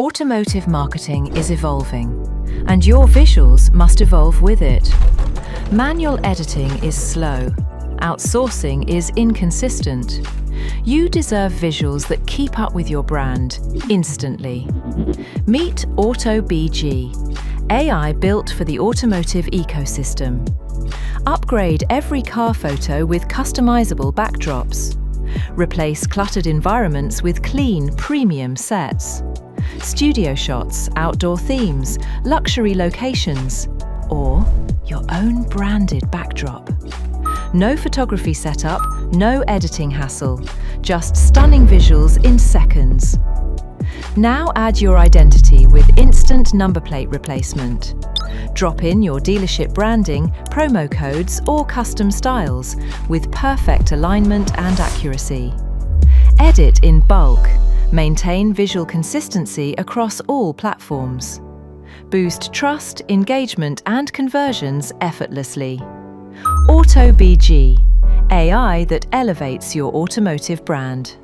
Automotive marketing is evolving, and your visuals must evolve with it. Manual editing is slow. Outsourcing is inconsistent. You deserve visuals that keep up with your brand instantly. Meet AutoBG.ai, built for the automotive ecosystem. Upgrade every car photo with customizable backdrops. Replace cluttered environments with clean, premium sets. Studio shots, outdoor themes, luxury locations, or your own branded backdrop. No photography setup, no editing hassle, just stunning visuals in seconds. Now add your identity with instant number plate replacement. Drop in your dealership branding, promo codes, or custom styles with perfect alignment and accuracy. Edit in bulk. Maintain visual consistency across all platforms. Boost trust, engagement, and conversions effortlessly. AutoBG.ai, that elevates your automotive brand.